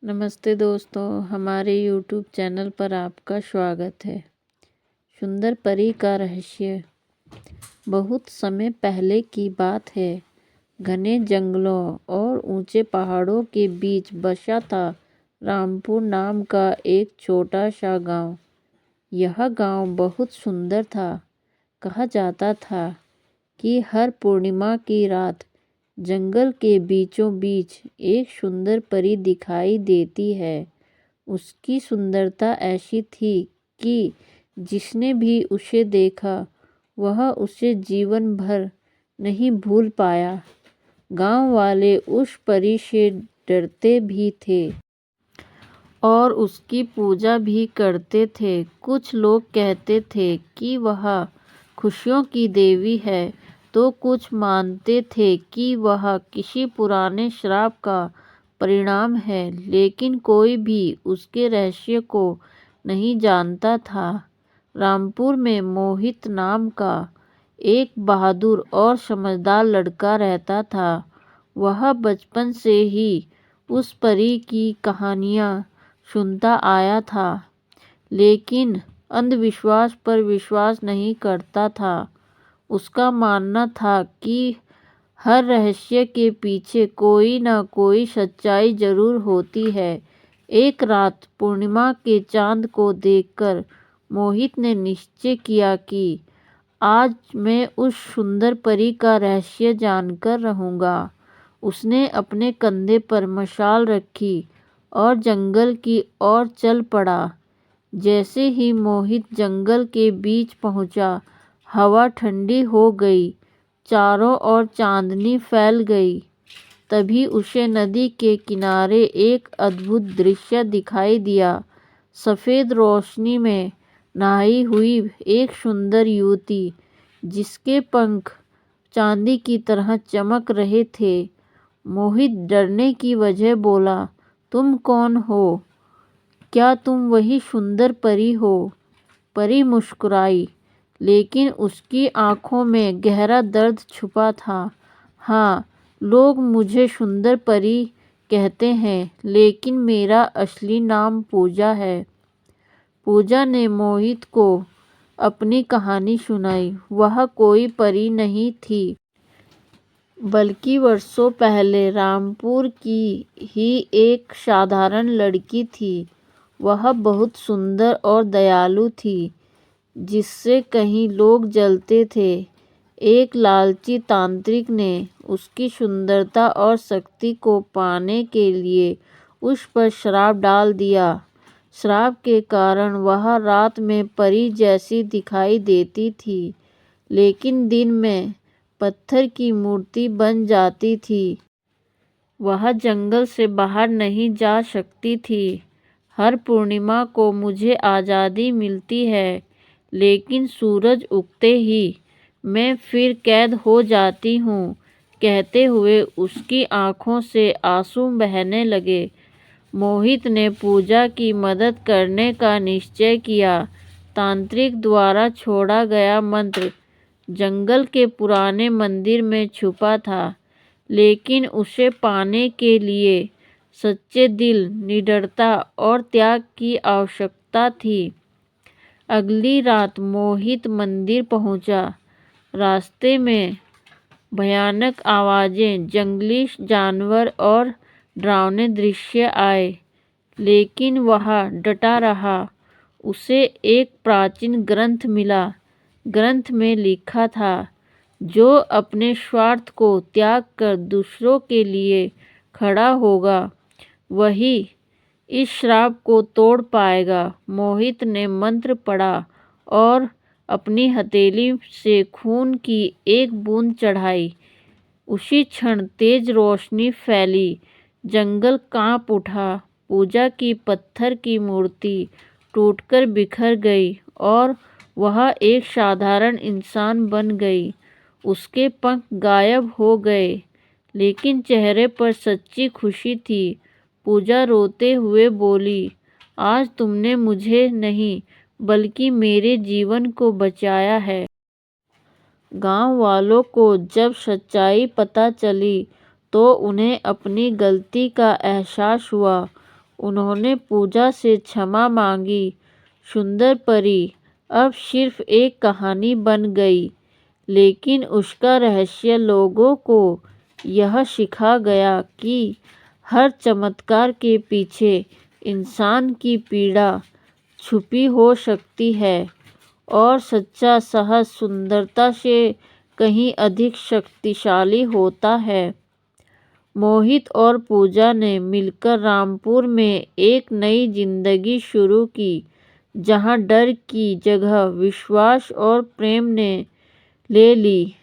नमस्ते दोस्तों, हमारे YouTube चैनल पर आपका स्वागत है। सुंदर परी का रहस्य। बहुत समय पहले की बात है। घने जंगलों और ऊंचे पहाड़ों के बीच बसा था रामपुर नाम का एक छोटा सा गांव। यह गांव बहुत सुंदर था। कहा जाता था कि हर पूर्णिमा की रात जंगल के बीचों बीच एक सुंदर परी दिखाई देती है। उसकी सुंदरता ऐसी थी कि जिसने भी उसे देखा वह उसे जीवन भर नहीं भूल पाया। गांव वाले उस परी से डरते भी थे और उसकी पूजा भी करते थे। कुछ लोग कहते थे कि वह खुशियों की देवी है, तो कुछ मानते थे कि वह किसी पुराने श्राप का परिणाम है, लेकिन कोई भी उसके रहस्य को नहीं जानता था। रामपुर में मोहित नाम का एक बहादुर और समझदार लड़का रहता था। वह बचपन से ही उस परी की कहानियाँ सुनता आया था, लेकिन अंधविश्वास पर विश्वास नहीं करता था। उसका मानना था कि हर रहस्य के पीछे कोई न कोई सच्चाई जरूर होती है। एक रात पूर्णिमा के चांद को देखकर मोहित ने निश्चय किया कि आज मैं उस सुंदर परी का रहस्य जानकर रहूँगा। उसने अपने कंधे पर मशाल रखी और जंगल की ओर चल पड़ा। जैसे ही मोहित जंगल के बीच पहुंचा, हवा ठंडी हो गई, चारों ओर चांदनी फैल गई। तभी उसे नदी के किनारे एक अद्भुत दृश्य दिखाई दिया। सफ़ेद रोशनी में नहाई हुई एक सुंदर युवती, जिसके पंख चांदी की तरह चमक रहे थे। मोहित डरने की वजह बोला, तुम कौन हो? क्या तुम वही सुंदर परी हो? परी मुस्कुराई, लेकिन उसकी आंखों में गहरा दर्द छुपा था। हाँ, लोग मुझे सुंदर परी कहते हैं, लेकिन मेरा असली नाम पूजा है। पूजा ने मोहित को अपनी कहानी सुनाई। वह कोई परी नहीं थी, बल्कि वर्षों पहले रामपुर की ही एक साधारण लड़की थी। वह बहुत सुंदर और दयालु थी, जिससे कई लोग जलते थे। एक लालची तांत्रिक ने उसकी सुंदरता और शक्ति को पाने के लिए उस पर श्राप डाल दिया। श्राप के कारण वह रात में परी जैसी दिखाई देती थी, लेकिन दिन में पत्थर की मूर्ति बन जाती थी। वह जंगल से बाहर नहीं जा सकती थी। हर पूर्णिमा को मुझे आज़ादी मिलती है, लेकिन सूरज उगते ही मैं फिर कैद हो जाती हूँ। कहते हुए उसकी आंखों से आंसू बहने लगे। मोहित ने पूजा की मदद करने का निश्चय किया। तांत्रिक द्वारा छोड़ा गया मंत्र जंगल के पुराने मंदिर में छुपा था, लेकिन उसे पाने के लिए सच्चे दिल, निडरता और त्याग की आवश्यकता थी। अगली रात मोहित मंदिर पहुंचा। रास्ते में भयानक आवाजें, जंगली जानवर और डरावने दृश्य आए, लेकिन वह डटा रहा। उसे एक प्राचीन ग्रंथ मिला। ग्रंथ में लिखा था, जो अपने स्वार्थ को त्याग कर दूसरों के लिए खड़ा होगा, वही इस श्राप को तोड़ पाएगा। मोहित ने मंत्र पढ़ा और अपनी हथेली से खून की एक बूंद चढ़ाई। उसी क्षण तेज रोशनी फैली, जंगल कांप उठा। पूजा की पत्थर की मूर्ति टूटकर बिखर गई और वह एक साधारण इंसान बन गई। उसके पंख गायब हो गए, लेकिन चेहरे पर सच्ची खुशी थी। पूजा रोते हुए बोली, आज तुमने मुझे नहीं, बल्कि मेरे जीवन को बचाया है। गांव वालों को जब सच्चाई पता चली, तो उन्हें अपनी गलती का एहसास हुआ। उन्होंने पूजा से क्षमा मांगी। सुंदर परी अब सिर्फ एक कहानी बन गई, लेकिन उसका रहस्य लोगों को यह सिखा गया कि हर चमत्कार के पीछे इंसान की पीड़ा छुपी हो सकती है और सच्चा साहस सुंदरता से कहीं अधिक शक्तिशाली होता है। मोहित और पूजा ने मिलकर रामपुर में एक नई जिंदगी शुरू की, जहां डर की जगह विश्वास और प्रेम ने ले ली।